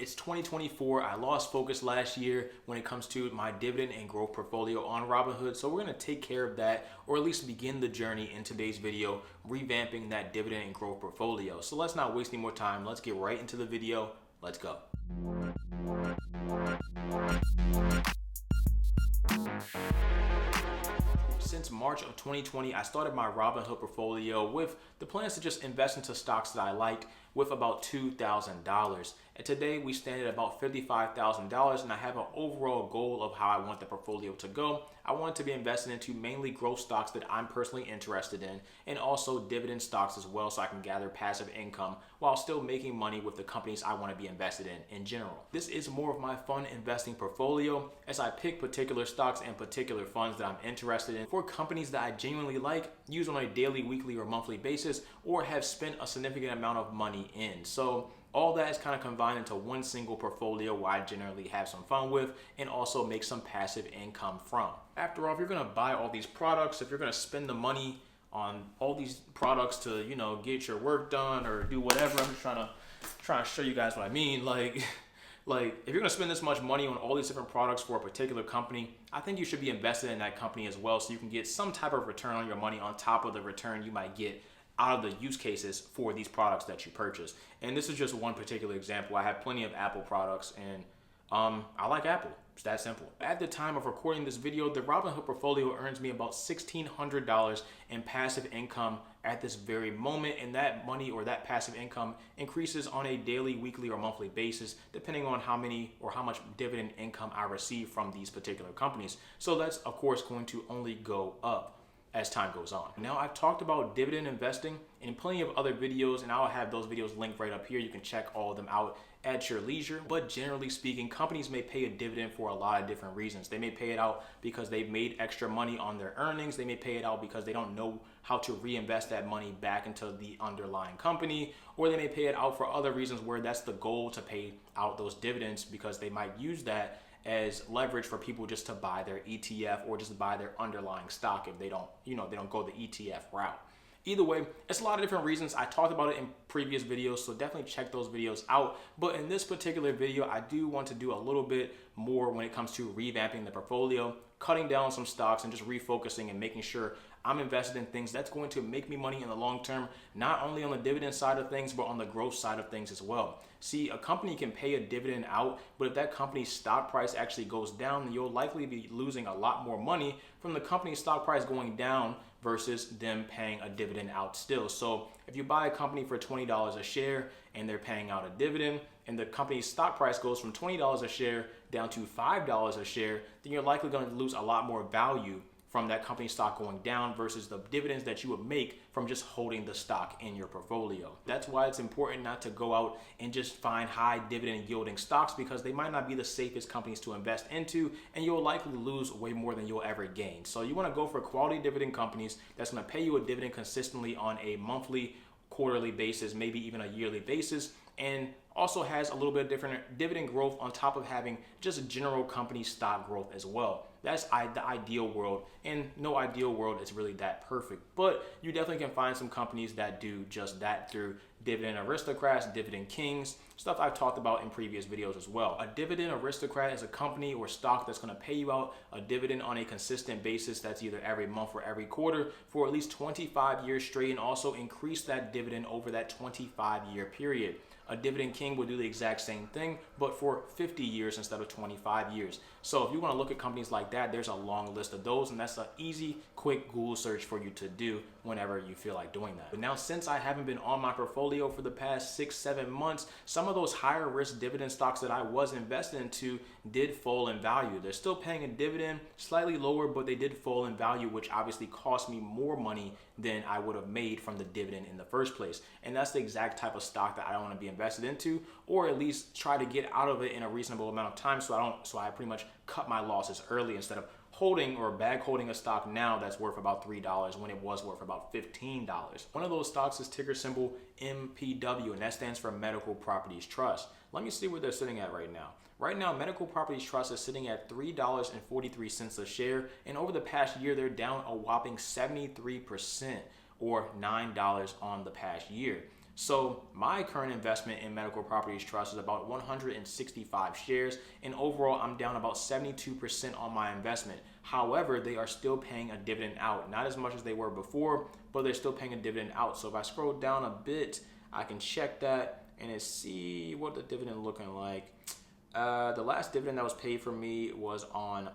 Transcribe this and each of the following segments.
It's 2024. I lost focus last year when it comes to my dividend and growth portfolio on Robinhood. So we're going to take care of that, or at least begin the journey in today's video, revamping that dividend and growth portfolio. So let's not waste any more time. Let's get right into the video. Let's go. Since March of 2020, I started my Robinhood portfolio with the plans to just invest into stocks that I liked with about $2,000. And today we stand at about $55,000, and I have an overall goal of how I want the portfolio to go. I want it to be invested into mainly growth stocks that I'm personally interested in, and also dividend stocks as well, so I can gather passive income while still making money with the companies I want to be invested in general. This is more of my fun investing portfolio as I pick particular stocks and particular funds that I'm interested in for companies that I genuinely like, use on a daily, weekly, or monthly basis, or have spent a significant amount of money in. So all that is kind of combined into one single portfolio where I generally have some fun with and also make some passive income from. After all, if you're going to buy all these products, if you're going to spend the money on all these products to, get your work done or do whatever, I'm just trying to show you guys what I mean. Like if you're going to spend this much money on all these different products for a particular company, I think you should be invested in that company as well, so you can get some type of return on your money on top of the return you might get out of the use cases for these products that you purchase. And this is just one particular example. I have plenty of Apple products, and I like Apple. It's that simple. At the time of recording this video, the Robinhood portfolio earns me about $1,600 in passive income at this very moment, and that money or that passive income increases on a daily, weekly, or monthly basis depending on how many or how much dividend income I receive from these particular companies. So that's of course going to only go up as time goes on. Now, I've talked about dividend investing in plenty of other videos, and I'll have those videos linked right up here. You can check all of them out at your leisure. But generally speaking, companies may pay a dividend for a lot of different reasons. They may pay it out because they've made extra money on their earnings. They may pay it out because they don't know how to reinvest that money back into the underlying company, or they may pay it out for other reasons where that's the goal, to pay out those dividends, because they might use that as leverage for people just to buy their ETF or just buy their underlying stock if they don't, they don't go the ETF route. Either way, it's a lot of different reasons. I talked about it in previous videos, so definitely check those videos out. But in this particular video, I do want to do a little bit more when it comes to revamping the portfolio, cutting down some stocks, and just refocusing and making sure I'm invested in things that's going to make me money in the long term, not only on the dividend side of things, but on the growth side of things as well. See, a company can pay a dividend out, but if that company's stock price actually goes down, then you'll likely be losing a lot more money from the company's stock price going down versus them paying a dividend out still. So if you buy a company for $20 a share and they're paying out a dividend, and the company's stock price goes from $20 a share down to $5 a share, then you're likely going to lose a lot more value from that company stock going down versus the dividends that you would make from just holding the stock in your portfolio. That's why it's important not to go out and just find high dividend yielding stocks, because they might not be the safest companies to invest into, and you'll likely lose way more than you'll ever gain. So you want to go for quality dividend companies that's going to pay you a dividend consistently on a monthly, quarterly basis, maybe even a yearly basis, and also has a little bit of different dividend growth on top of having just general company stock growth as well. That's the ideal world, and no ideal world is really that perfect. But you definitely can find some companies that do just that through dividend aristocrats, dividend kings, stuff I've talked about in previous videos as well. A dividend aristocrat is a company or stock that's going to pay you out a dividend on a consistent basis, that's either every month or every quarter, for at least 25 years straight, and also increase that dividend over that 25-year period. A dividend king will do the exact same thing, but for 50 years instead of 25 years. So if you want to look at companies like that, there's a long list of those, and that's an easy, quick Google search for you to do whenever you feel like doing that. But now, since I haven't been on my portfolio for the past 6-7 months, some of those higher risk dividend stocks that I was invested into did fall in value. They're still paying a dividend, slightly lower, but they did fall in value, which obviously cost me more money than I would have made from the dividend in the first place. And that's the exact type of stock that I don't want to be invested into, or at least try to get out of it in a reasonable amount of time, so I pretty much cut my losses early instead of holding or bag holding a stock now that's worth about $3 when it was worth about $15. One of those stocks is ticker symbol MPW, and that stands for Medical Properties Trust. Let me see where they're sitting at right now. Right now, Medical Properties Trust is sitting at $3.43 a share, and over the past year, they're down a whopping 73%, or $9 on the past year. So my current investment in Medical Properties Trust is about 165 shares, and overall I'm down about 72% on my investment. However, they are still paying a dividend out, not as much as they were before, but they're still paying a dividend out. So if I scroll down a bit, I can check that and see what the dividend looking like. The last dividend that was paid for me was on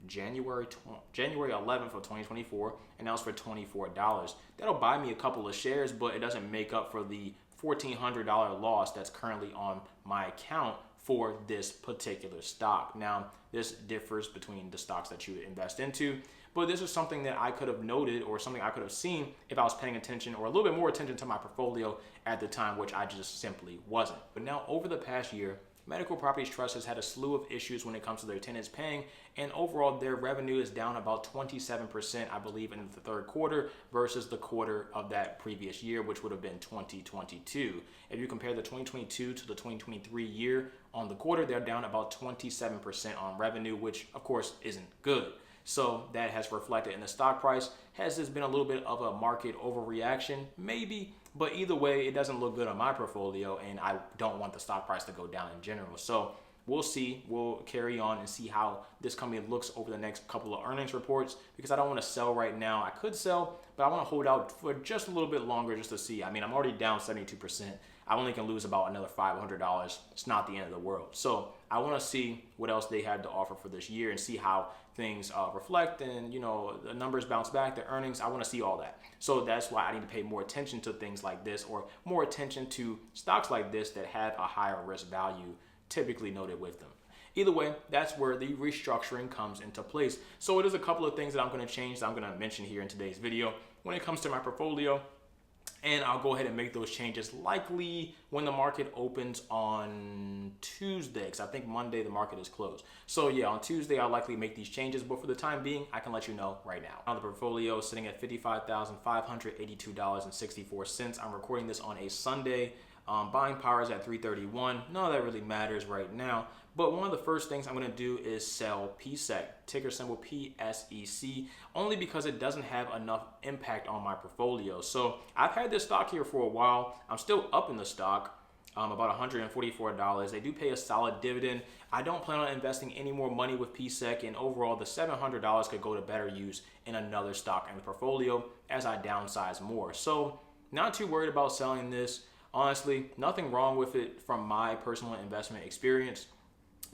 January 11th of 2024, and that was for $24. That'll buy me a couple of shares, but it doesn't make up for the $1,400 loss that's currently on my account for this particular stock. Now, this differs between the stocks that you invest into, but this is something that I could have noted or something I could have seen if I was paying attention or a little bit more attention to my portfolio at the time, which I just simply wasn't. But now, over the past year, Medical Properties Trust has had a slew of issues when it comes to their tenants paying, and overall their revenue is down about 27%, I believe, in the third quarter versus the quarter of that previous year, which would have been 2022. If you compare the 2022 to the 2023 year on the quarter, they're down about 27% on revenue, which of course isn't good. So that has reflected in the stock price. Has this been a little bit of a market overreaction? Maybe. But either way, it doesn't look good on my portfolio, and I don't want the stock price to go down in general. So we'll see. We'll carry on and see how this company looks over the next couple of earnings reports, because I don't want to sell right now. I could sell, but I want to hold out for just a little bit longer just to see. I mean, I'm already down 72%. I only can lose about another $500. It's not the end of the world. So I want to see what else they had to offer for this year and see how things reflect, and the numbers bounce back, the earnings. I want to see all that. So that's why I need to pay more attention to things like this, or more attention to stocks like this that have a higher risk value typically noted with them. Either way, that's where the restructuring comes into place. So it is a couple of things that I'm going to change that I'm going to mention here in today's video when it comes to my portfolio. And I'll go ahead and make those changes likely when the market opens on Tuesday, because I think Monday the market is closed. So yeah, on Tuesday I'll likely make these changes, but for the time being, I can let you know right now. Now the portfolio is sitting at $55,582.64. I'm recording this on a Sunday. Buying power is at 331. None of that really matters right now. But one of the first things I'm going to do is sell PSEC, ticker symbol PSEC, only because it doesn't have enough impact on my portfolio. So I've had this stock here for a while. I'm still up in the stock, about $144. They do pay a solid dividend. I don't plan on investing any more money with PSEC, and overall the $700 could go to better use in another stock in the portfolio as I downsize more. So not too worried about selling this. Honestly, nothing wrong with it from my personal investment experience.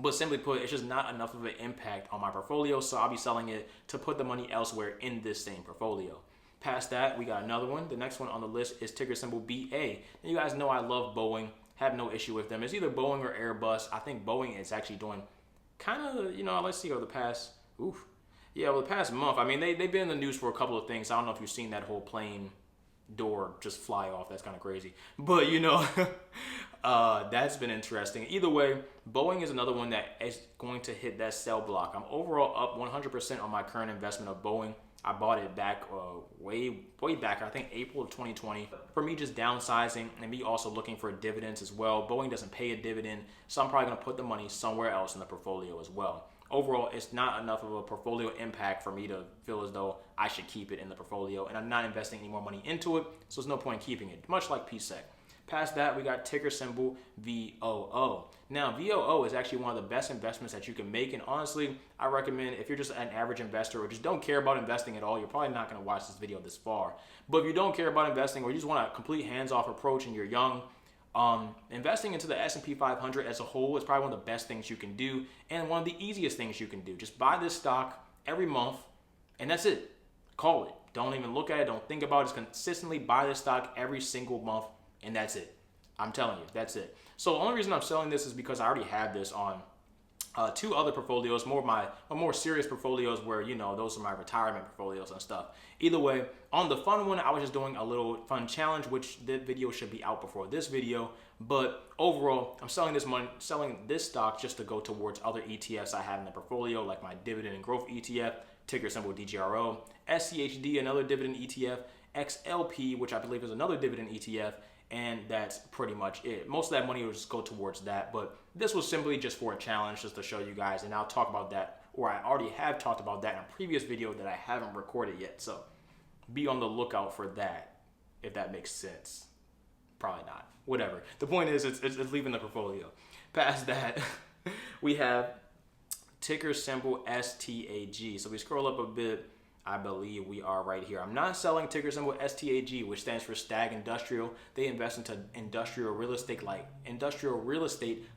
But simply put, it's just not enough of an impact on my portfolio, so I'll be selling it to put the money elsewhere in this same portfolio. Past that, we got another one. The next one on the list is ticker symbol BA. And you guys know I love Boeing, have no issue with them. It's either Boeing or Airbus. I think Boeing is actually doing kind of, let's see, over the past, over the past month. I mean, they've been in the news for a couple of things. I don't know if you've seen that whole plane door just fly off. That's kind of crazy. But, that's been interesting. Either way, Boeing is another one that is going to hit that sell block. I'm overall up 100% on my current investment of Boeing. I bought it back way back, I think April of 2020. For me, just downsizing and me also looking for dividends as well. Boeing doesn't pay a dividend, so I'm probably going to put the money somewhere else in the portfolio as well. Overall, it's not enough of a portfolio impact for me to feel as though I should keep it in the portfolio, and I'm not investing any more money into it, so there's no point in keeping it, much like PSEC. Past that, we got ticker symbol VOO. Now, VOO is actually one of the best investments that you can make, and honestly, I recommend if you're just an average investor or just don't care about investing at all, you're probably not going to watch this video this far. But if you don't care about investing, or you just want a complete hands-off approach and you're young, investing into the S&P 500 as a whole is probably one of the best things you can do, and one of the easiest things you can do. Just buy this stock every month, and that's it. Call it. Don't even look at it. Don't think about it. Just consistently buy this stock every single month, and that's it. I'm telling you, that's it. So the only reason I'm selling this is because I already have this on two other portfolios, more serious portfolios where, those are my retirement portfolios and stuff. Either way, on the fun one, I was just doing a little fun challenge, which the video should be out before this video. But overall, I'm selling this stock just to go towards other ETFs I have in the portfolio, like my Dividend and Growth ETF, ticker symbol DGRO, SCHD, another dividend ETF, XLP, which I believe is another dividend ETF, and that's pretty much it. Most of that money will just go towards that, but this was simply just for a challenge, just to show you guys, and I'll talk about that, or I already have talked about that in a previous video that I haven't recorded yet, so be on the lookout for that, if that makes sense. Probably not. Whatever. The point is, it's leaving the portfolio. Past that, we have ticker symbol STAG. So we scroll up a bit. I believe we are right here. I'm not selling ticker symbol STAG, which stands for Stag Industrial. They invest into industrial real estate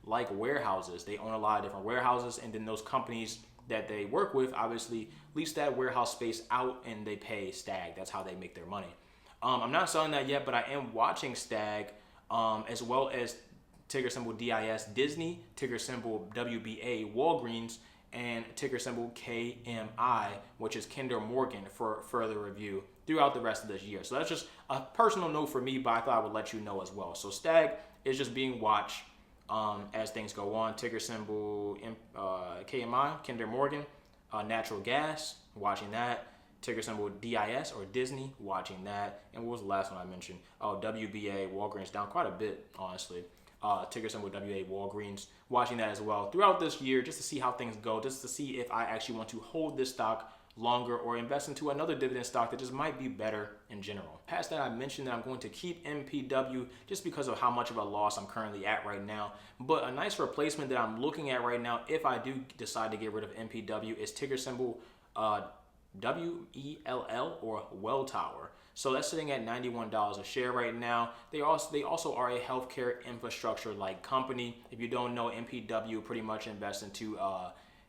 like warehouses. They own a lot of different warehouses, and then those companies that they work with obviously lease that warehouse space out, and they pay Stag. That's how they make their money. I'm not selling that yet, but I am watching Stag, as well as ticker symbol DIS Disney, ticker symbol WBA Walgreens, and ticker symbol KMI, which is Kinder Morgan, for further review throughout the rest of this year. So that's just a personal note for me, but I thought I would let you know as well. So Stag is just being watched as things go on. Ticker symbol KMI, Kinder Morgan, natural gas, watching that. Ticker symbol DIS or Disney, watching that. And what was the last one I mentioned? Oh, WBA Walgreens, down quite a bit, honestly. Ticker symbol WA Walgreens, watching that as well throughout this year, just to see how things go, just to see if I actually want to hold this stock longer or invest into another dividend stock that just might be better in general. Past that, I mentioned that I'm going to keep MPW just because of how much of a loss I'm currently at right now. But a nice replacement that I'm looking at right now, if I do decide to get rid of MPW, is ticker symbol WELL or Welltower. So that's sitting at $91 a share right now. They also are a healthcare infrastructure like company. If you don't know, MPW pretty much invests into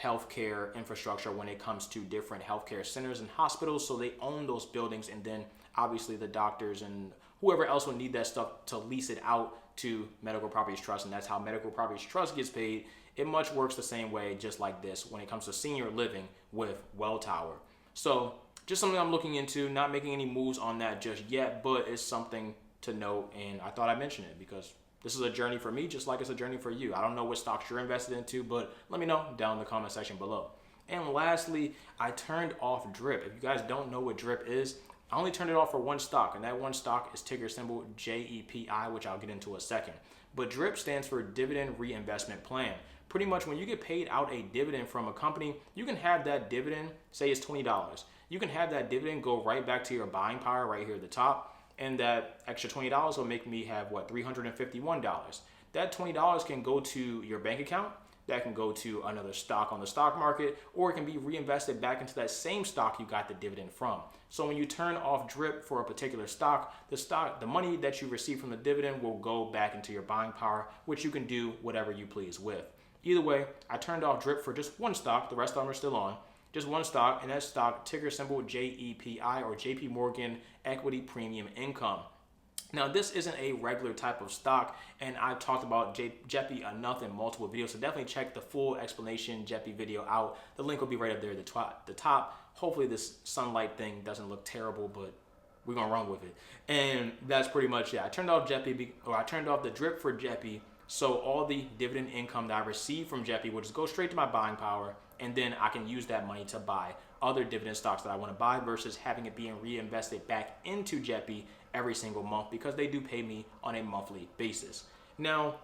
healthcare infrastructure when it comes to different healthcare centers and hospitals. So they own those buildings, and then obviously the doctors and whoever else will need that stuff to lease it out to Medical Properties Trust, and that's how Medical Properties Trust gets paid. It much works the same way, just like this, when it comes to senior living with Welltower. So just something I'm looking into, not making any moves on that just yet, but it's something to note, and I thought I'd mention it because this is a journey for me, just like it's a journey for you. I don't know what stocks you're invested into, but let me know down in the comment section below. And lastly, I turned off DRIP. If you guys don't know what DRIP is, I only turned it off for one stock, and that one stock is ticker symbol JEPI, which I'll get into in a second. But DRIP stands for Dividend Reinvestment Plan. Pretty much when you get paid out a dividend from a company, you can have that dividend, say it's $20. You can have that dividend go right back to your buying power right here at the top, and that extra $20 will make me have, what, $351. That $20 can go to your bank account, that can go to another stock on the stock market, or it can be reinvested back into that same stock you got the dividend from. So when you turn off DRIP for a particular stock, the money that you receive from the dividend will go back into your buying power, which you can do whatever you please with. Either way, I turned off DRIP for just one stock. The rest of them are still on. Just one stock, and that stock, ticker symbol JEPI or JP Morgan Equity Premium Income. Now, this isn't a regular type of stock, and I've talked about JEPI enough in multiple videos, so definitely check the full explanation JEPI video out. The link will be right up there at the top. Hopefully this sunlight thing doesn't look terrible, but we're gonna run with it. And that's pretty much it. I turned off JEPI, or I turned off the DRIP for JEPI, so all the dividend income that I receive from JEPI will just go straight to my buying power, and then I can use that money to buy other dividend stocks that I want to buy versus having it being reinvested back into JEPI every single month, because they do pay me on a monthly basis. Now,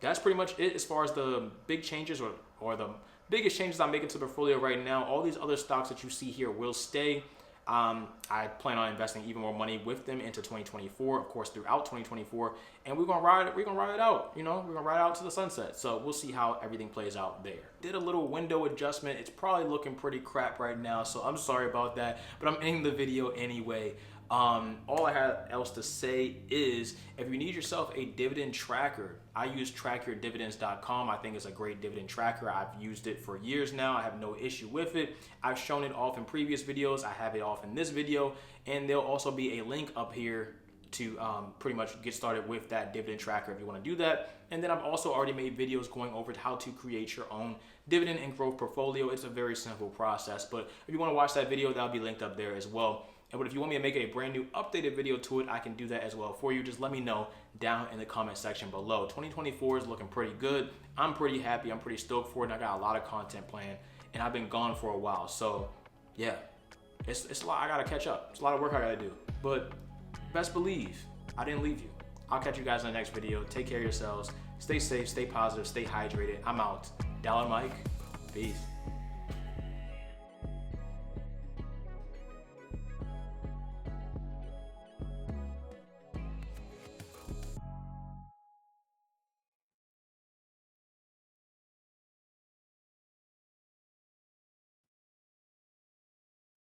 that's pretty much it as far as the big changes or the biggest changes I'm making to the portfolio right now. All these other stocks that you see here will stay. I plan on investing even more money with them into 2024, of course, throughout 2024, and we're gonna ride it out. You know, we're gonna ride out to the sunset. So we'll see how everything plays out there. Did a little window adjustment. It's probably looking pretty crap right now, so I'm sorry about that, but I'm ending the video anyway. All I have else to say is, if you need yourself a dividend tracker, I use trackyourdividends.com. I think it's a great dividend tracker. I've used it for years now. I have no issue with it. I've shown it off in previous videos. I have it off in this video, and there'll also be a link up here to pretty much get started with that dividend tracker if you want to do that. And then I've also already made videos going over how to create your own dividend and growth portfolio. It's a very simple process, but if you want to watch that video, that'll be linked up there as well. But if you want me to make a brand new updated video to it, I can do that as well for you. Just let me know down in the comment section below. 2024 is looking pretty good. I'm pretty happy. I'm pretty stoked for it. And I got a lot of content planned, and I've been gone for a while. So yeah, it's a lot. I got to catch up. It's a lot of work I got to do. But best believe I didn't leave you. I'll catch you guys in the next video. Take care of yourselves. Stay safe, stay positive, stay hydrated. I'm out. Dollar Mike. Peace.